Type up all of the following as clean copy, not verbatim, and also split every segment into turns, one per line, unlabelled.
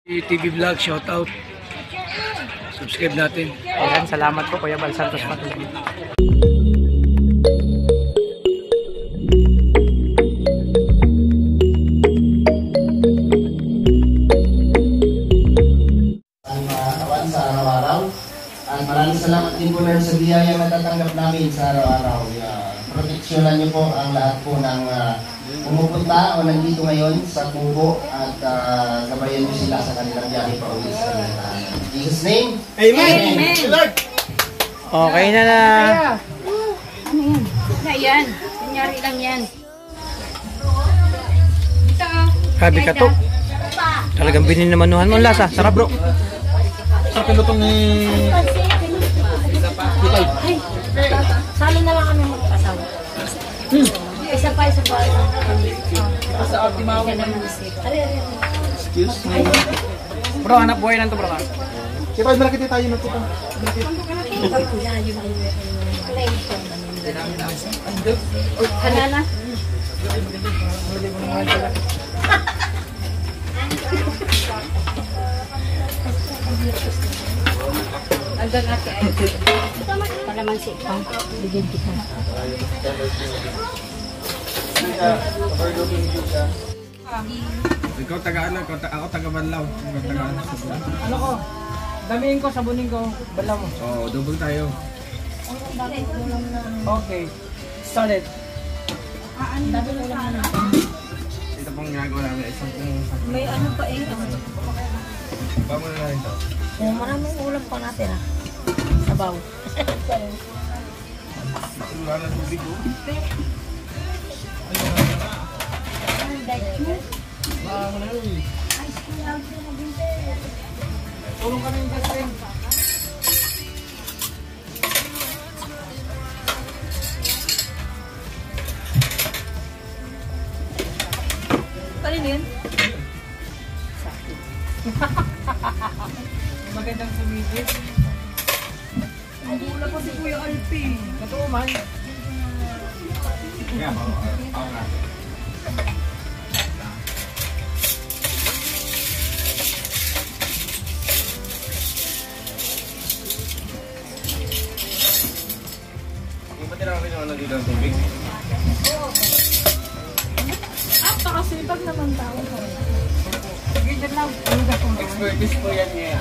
TV Vlog, shoutout. Subscribe natin.
Ayan, salamat po Kuya Bal Santos Patuloy.
Sa araw-araw. At maraming salamat din po sa biyaya na natatanggap namin sa araw-araw. Proteksyonan niyo po ang lahat po ng pumupunta o nandito ngayon sa Kubo at gabayan niyo sila sa kanilang biyahe pa uwi sa kanila. In Jesus' name, Amen! Amen.
Okay na na.
Ano yan? Na yan. Kunyari lang yan.
Grabe ka to. Talagang bininamanuhan mo ang lasa. Sarap bro.
Sa pilotong ni...
Sali na lang kami mag-asawa. Isa pa.
Sa Optimaw. Excuse me.
Bro, hanap buhay lang to bro.
Kaya malaki tayo magkita.
Hanana. Hanggang ate ay palamansi pang bigyan kita.
Ikaw taga-ano, ako taga-Banlaw.
Ano ko? Damihin ko, sabunin ko. Bala mo.
Oo, double tayo.
Okay. Started.
Ito pong ginagawa namin. Isang
May ano pa eh.
Bama na natin ito.
Oh, maraming ulam pa natin ah. Sabaw.
Wala na tubig ko.
Tulong kami yung gasing.
Paano yun?
Magandang sumigit.
Ang ulam pa si Kuya Alpi.
Totoo man.
Yeah, ako na. Ba't nila kami naman dito ng tubig?
Pakasipag naman tao.
Sige, dyan lang.
Expertise po yan niya.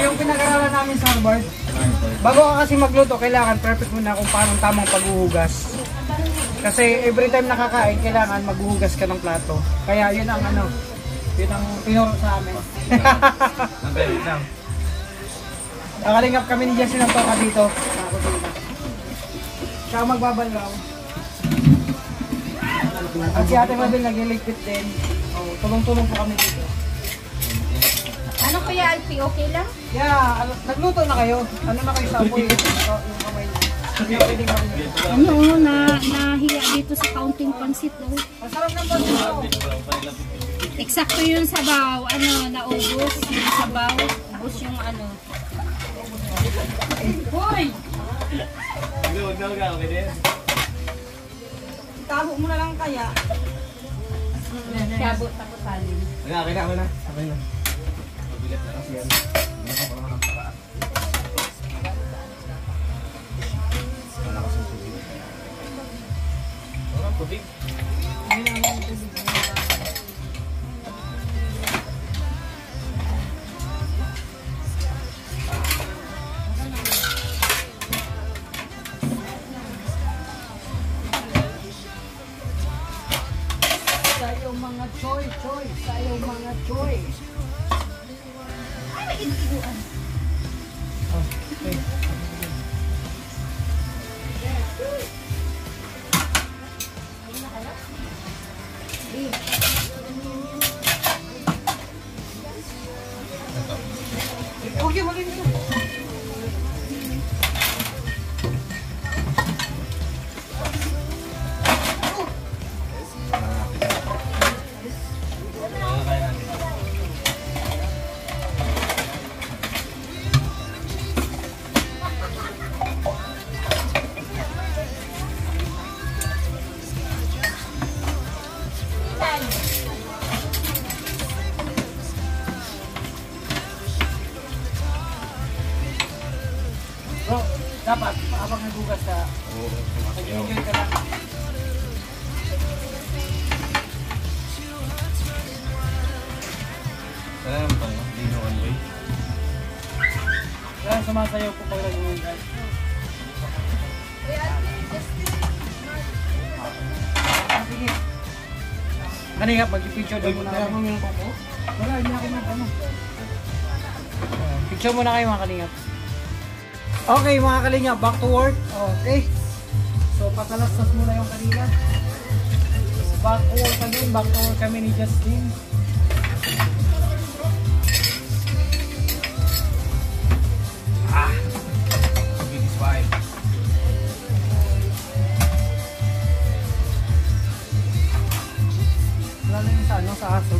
Yung pinag-aralan namin sa Harvard, bago ka kasi magluto, kailangan perfect mo na kung paano tamang paghuhugas. Kasi every time nakakain, kailangan maghuhugas ka ng plato. Kaya yun ang ano, yun ang tinuro sa amin. Nakalingap kami ni Jessie ng toka dito. Sa kusina. Siya ang magbabalaw. At si Ate Mabel nag-electric din. Oh, tulong-tulong po kami dito.
Ano Kuya Alpi? Okay lang?
Yeah, nagluto na kayo. Ano na kayo sa apoy? Yung kamay niyo. Hindi pwedeng kamay.
Ano, nahiya dito sa counting pansit. Oh.
Masarap ng pansit ko.
Eksakto yung sabaw. Ano, naubos yung sabaw. Ubos yung ano.
Hoy!
Huwag na, okay din.
Tago mo na lang kaya.
Siyabot tapos salin.
Okay na. Mabigat na kasi yan. Nakaparang ng paraan. Wala kasi tubig. Wala tubig.
Sayo mga choy. Sayo mga choy.
Ay, may iniguan.
Okay. Okay, wala nito. Dapat, habang nagugas ka, mag-enjoy ka lang.
Sana naman tayo, hindi na one way.
Kaya sumasayaw po pag nag-enjoy. Sige. Kanina, mag-picture daw muna
Kaya
kami.
mo yung po?
Wala, hindi ako mag-ano. Picture muna kayo mga kalingap. Okay mga kalingap, back to work. Okay. So patalastas muna yung kanina. Back to work again, back to work kami ni Justin.
Big spy.
Lalo yung sa ano, sa aso.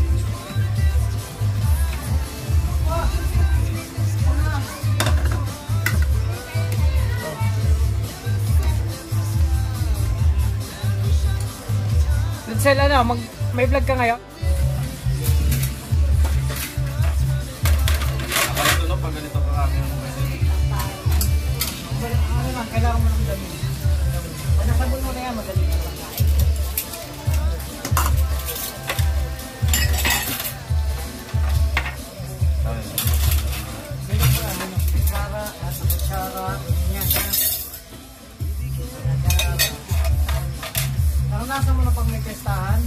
Sel, ano, may vlog ka ngayon?
Nakakatulog pag ganito ka kami ng mobile.
Ano lang, kailangan mo ng dami. Pag nasabon mo na yan, madali na lang. Bili mo lang, ano, kutsara, at kutsara, yan. Naranasan mo na pag may pestahan?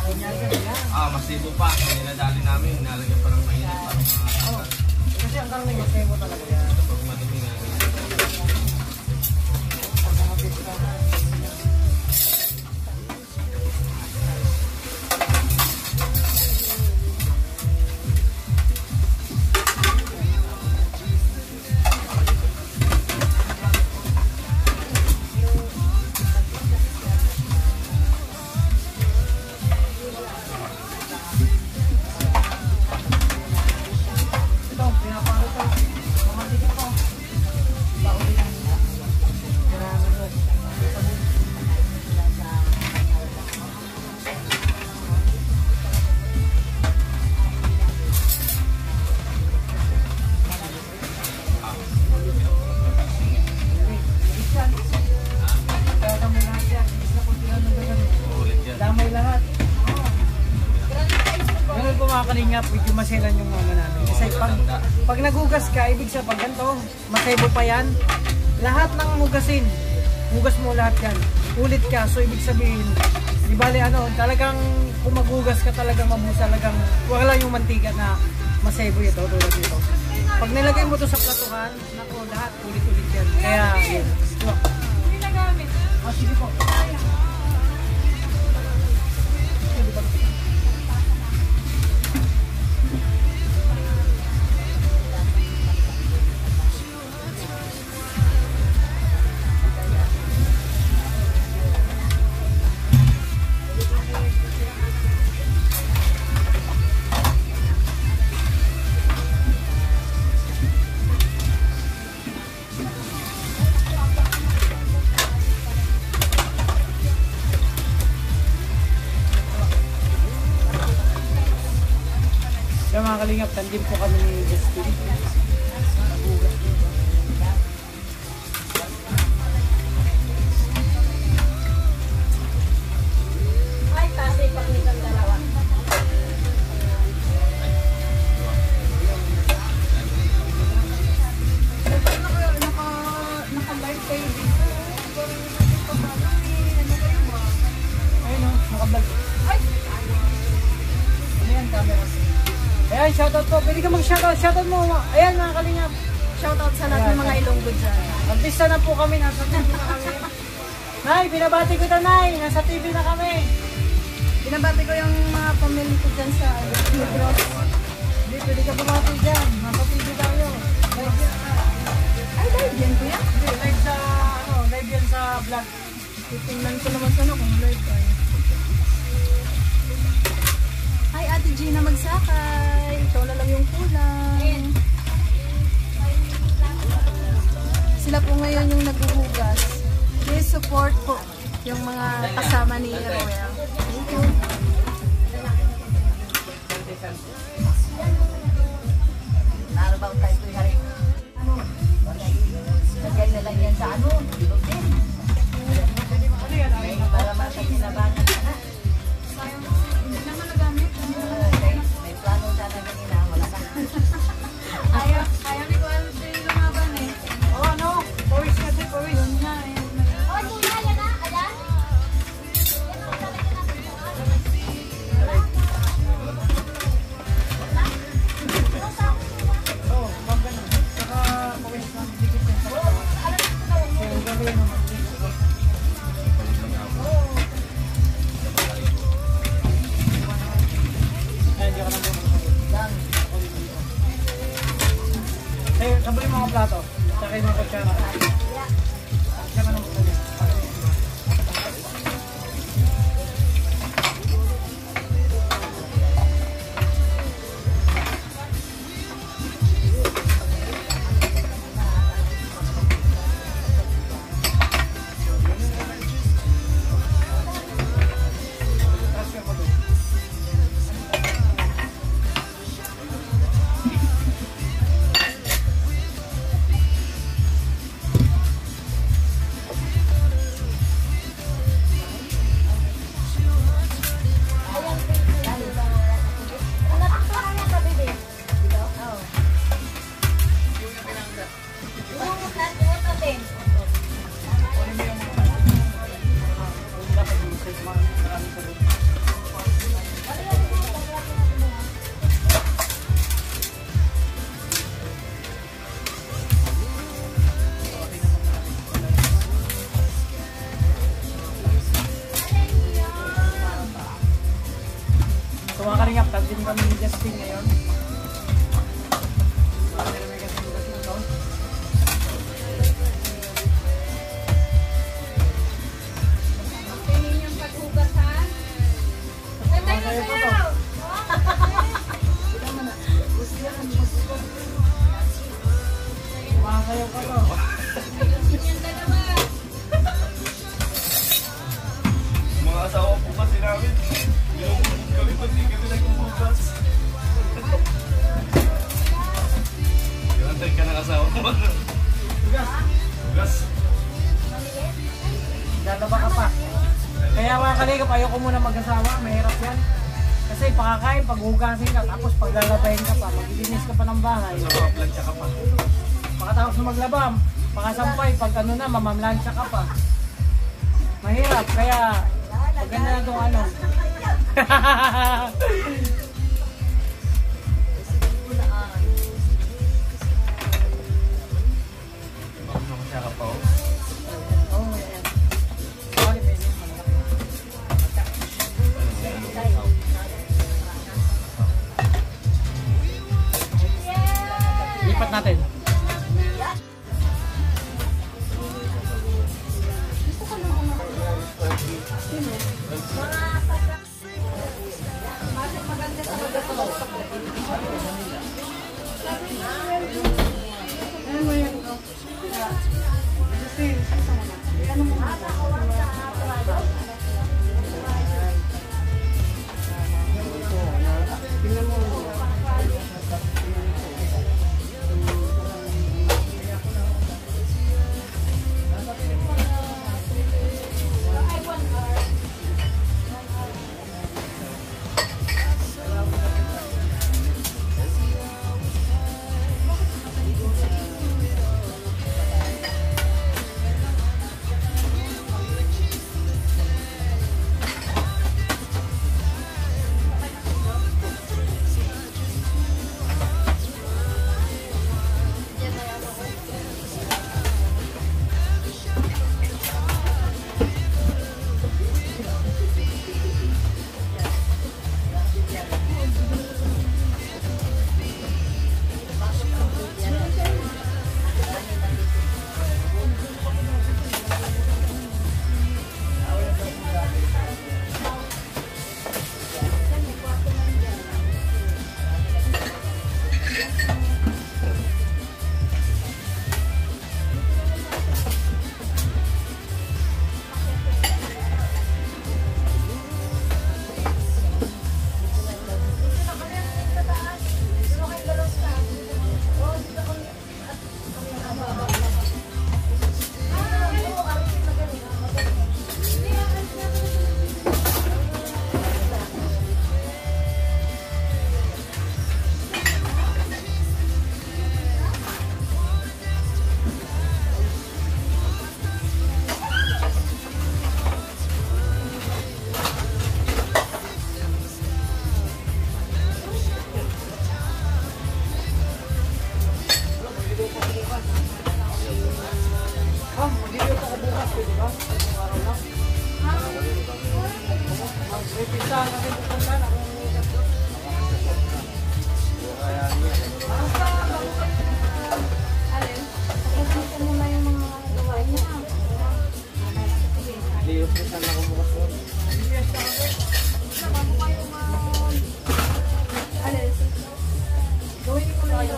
Ganyan, ganyan.
Masibo pa. Niladali namin. Nalagyan pa ng mainit para
Oh, kasi ang karne kasi mo talaga yan.
pag madumi na.
Pag mga pestahan. Ito, pinaparo ito. Mga tigit ko. Bauli lang. Marami ito. Kaya kami lahat yan. Isa kung sila nung gano'n.
Ulit yan.
Damay lahat. Ganun po mga kalingap, medyo maselan yung mama namin. Kasi pag nagugas ka, ibig sabihin pag ganito, masebo pa yan. Lahat ng hugasin, hugas mo lahat yan. Ulit ka, so ibig sabihin, di bali ano, talagang kung maghugas ka talagang mabuhos, talagang wala yung mantika na masebo ito, tulad nito. Pag nilagay mo to sa platuhan, nako, lahat ulit-ulit yan. Kaya, yun. Ito. Sige po. Kaya mga kalingap, tandim po kami ni Justin.
Ay, kasi pag nitong dalawa. Naka-live kayo dito.
Ayun o, nakablog.
Ay!
Ano yan, camera? Ayan, shoutout po. Pwede ka mag-shoutout. Shoutout mo. Ayan mga kalingap.
Shoutout sa lahat ng mga Ilonggo dyan.
Artista na po kami. Nasa TV na kami. Nay, binabati ko ito, Nay. Nasa TV na kami.
Binabati ko yung mga pamilya ko dyan sa Negros.
Hindi, pwede ka bumati dyan. Nasa TV tayo. Live yan.
Ay, live yan kuya?
Hindi, live sa, ano, live yan sa vlog.
Titingnan ko naman sana kung live tayo. Hi, Ate Gina Magsakay. Ikaw na lang yung kulang. Sila po ngayon yung naghuhugas. Please support po yung mga kasama ni Roel. Thank you.
Narabaw tayo ito hari. Lagay na lang
Sabay mga plato. Tsaka yung mga kutsara. Tsaka ng kutsara. Mga karingap, tagdin kami ni Justin ngayon.
Tingin yung paghugas ha. Ganda yung sayaw.
Makasayaw pa to.
Yung dalawa.
Mga asawa po kasi namin. Binubugbog kami pag di kami nagbubugas. Ganantay ka ng asawa mo. Bugas.
Dadaba ka pa. Kaya mga kaligap, ayoko muna mag-asawa. Mahirap yan. Kasi pakakain, paghugasin ka, tapos paglalabahin ka pa, maglilinis ka pa ng bahay.
Plancha ka pa.
Pakatapos na maglabam, makasampay, pag ano na, mamamlansya ka pa. Mahirap, kaya pag ganda na itong ano.
Plancha ka pa oh.
Oo, yan. Sorry, pwede. Lipat natin.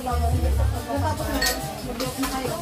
Tapos na, mag-block na kayo.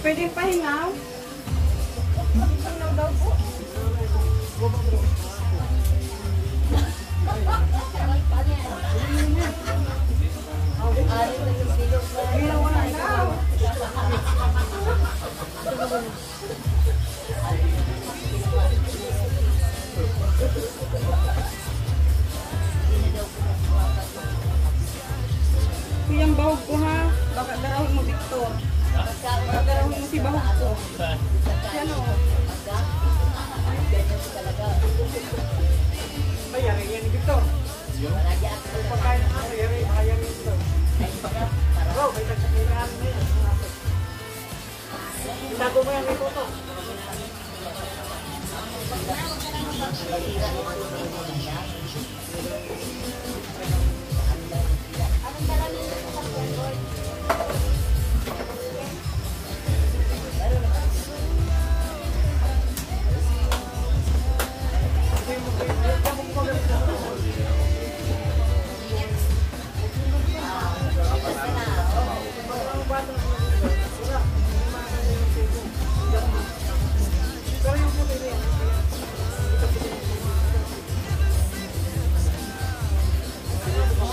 Pwede pahingaw? Pahingaw daw po. Ginawa na daw. Kuyang bahog ko ha. Baka darahon mo Victor. Baka darahon mo si bahog ko. Yan o. Bayari yan ni Victor. Pagkain na ako, bayari yan ni Victor. Bro, may tagsakilaan na yan. Itago mo yan, may photo.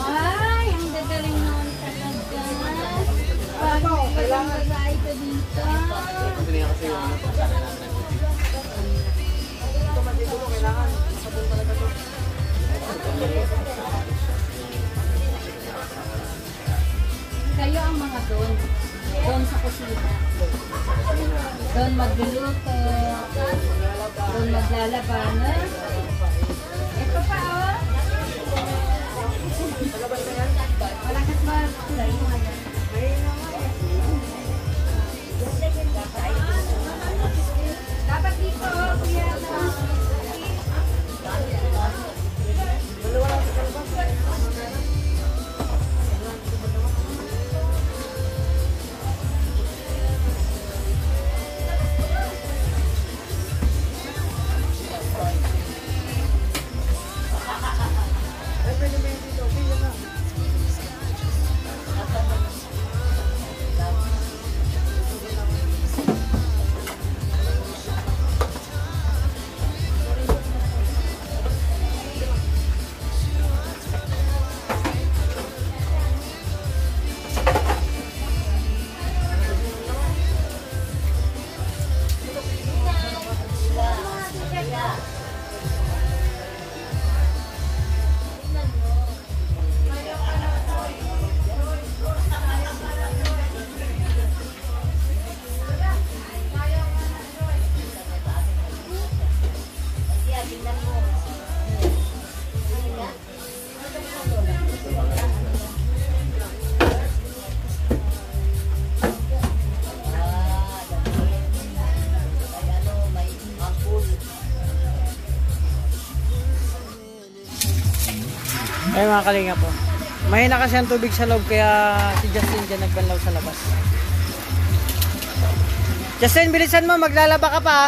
Ay, ang gagaling naman talaga. Kailangan babae ka dito. Kayo ang mga doon sa kusina. Doon magluluto, doon maglalaban. Ito
Ay mga kalinga po. Mahina kasi ang tubig sa loob kaya si Justin dyan nagbanlaw sa labas. Justin, bilisan mo, maglalaba ka pa.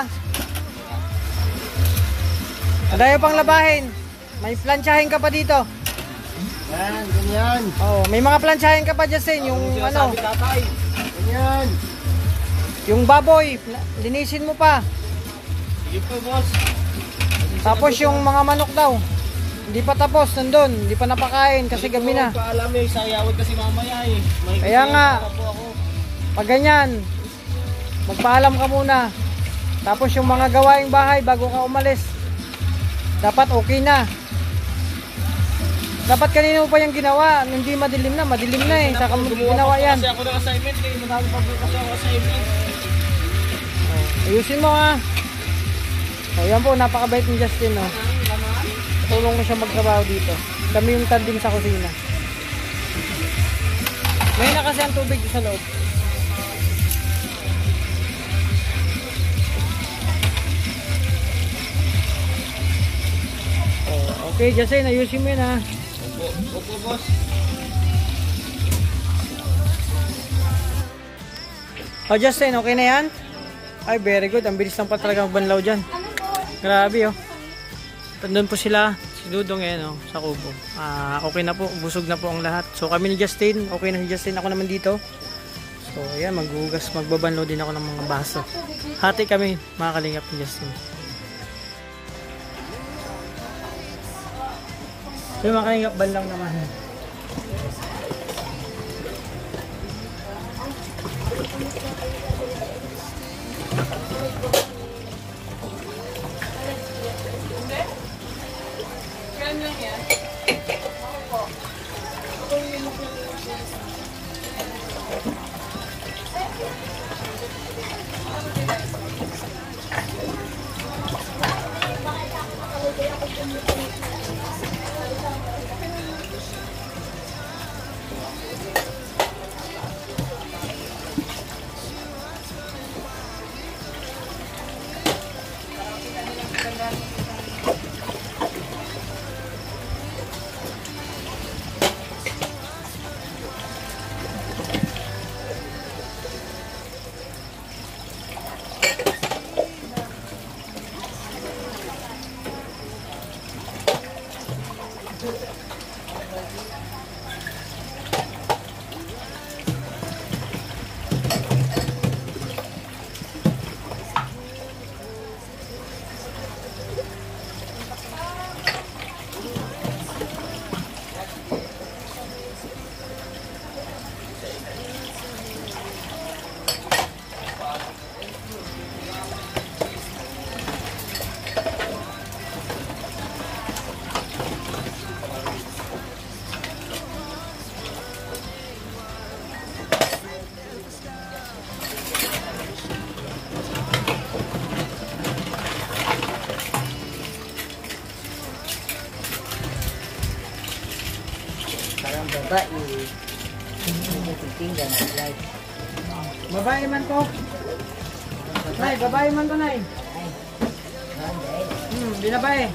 Madayo pang labahin. May planchahin ka pa dito.
Yan, ganyan.
Oo, may mga planchahin ka pa, Justin. Yung ano,
Ganyan.
yung baboy, linisin mo pa.
Sige po, boss.
Tapos yung mga manok daw. Hindi pa tapos, nandun. Hindi pa napakain kasi gabi na.
Paalam eh, sayawad kasi mamaya eh. May
Kaya nga.
po ako.
Pag ganyan, magpaalam ka muna. Tapos yung mga gawaing bahay bago ka umalis, dapat okay na. Dapat kanino pa yung ginawa, hindi madilim na eh. Saka mo ginawa yan.
Kasi ako ng assignment eh. Madami pa po kasi ako assignment.
Ayusin mo ha. O yan po, napakabait ni Justin no. Tulong mo siya magtrabaho dito. Kami yung tandem sa kusina. May na kasi ang tubig sa loob. Okay, Justin, ayusin mo yun ha.
Opo, boss.
Oh, Justin, okay na yan? Ay, very good. Ang bilis lang pa talaga magbanlaw dyan. Grabe, oh. Tandun po sila, si Dudong yan, oh, sa kubo. Okay na po, busog na po ang lahat. So, kami ni Justin, okay na si Justin. Ako naman dito. So, ayan, magbabanlaw din ako ng mga baso. Hati kami, mga kalingap ni Justin. So, mga kalingap, banlaw naman.
Parang babae. Tinggal na like.
Babae man to. Nay, babae man to, Nay. Binabae.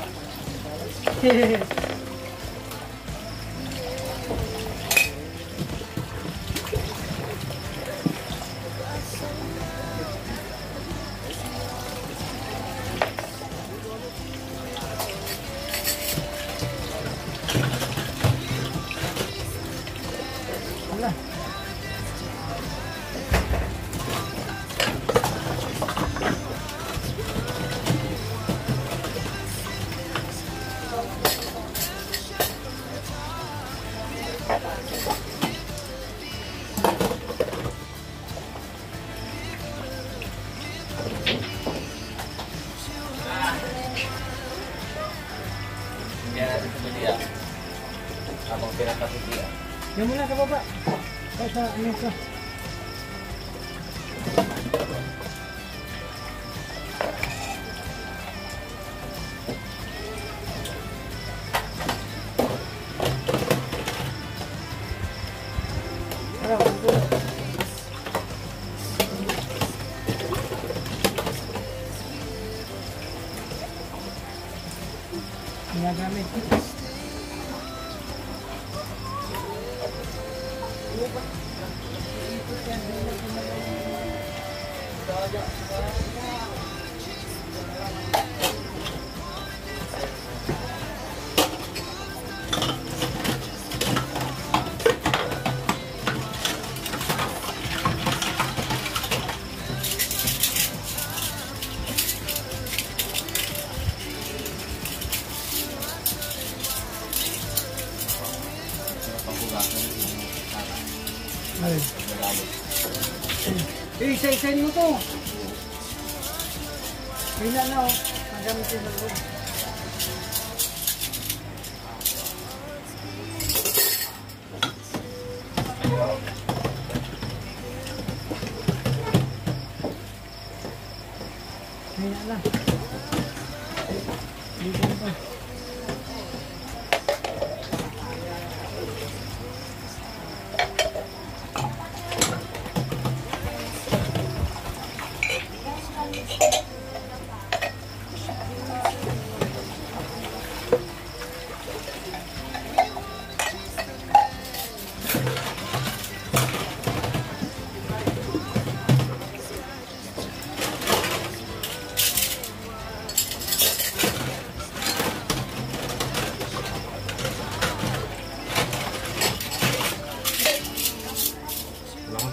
Kaya natin sa Malia. Habang pinakasuti ah.
Yan muna sa baba. O sa ano ka. Ginagamit. Ayun. Isa-isain mo to. Wala na oh. Magamit yung loob. Wala na. Dito na pa.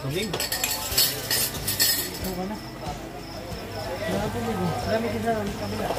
Tubig.
Ano ka na? Wala po mo. Marami ka sa kabila.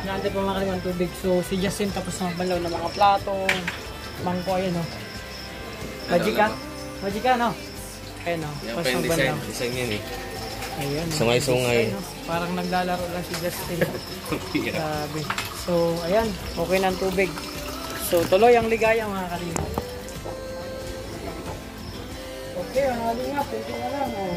Naantay po mga kalimang tubig. So si Justin tapos na balaw ng mga plato, mangko, ayan o. Majika? Majika no? Ayan o.
Yan pa yung design. Design yan eh.
Ayan.
Sungay-sungay.
Parang naglalaro lang si Justin. Grabe. So ayan, okay na ang tubig. So tuloy ang ligaya mga kalimang. Okay, ang halingap. Ito na lang o.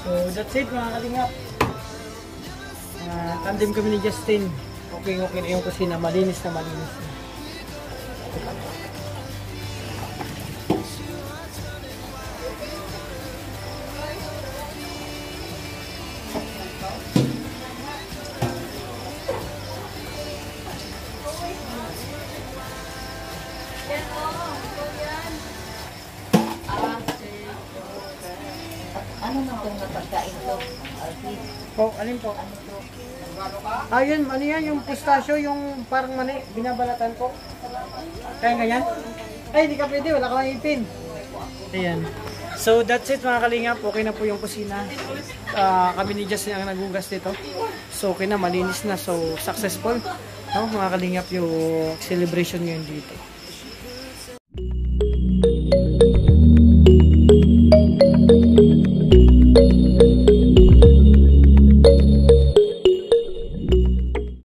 So that's it mga kalingap. Tandem kami ni Justin. Okay na yung kusina. Malinis na malinis na.
Ano nang itong napagkain ko?
Po, alin po? Ayun, ano yan? Yung pistachio, yung parang mani, binabalatan ko. Kaya ganyan? Ay, hindi ka pwede. Wala kang ipin. Ayan. So, that's it mga kalingap. Okay na po yung kusina. Kami ni Justin ang nagugas dito. So, okay na. Malinis na. So, successful. No, mga kalingap yung celebration ngayon dito.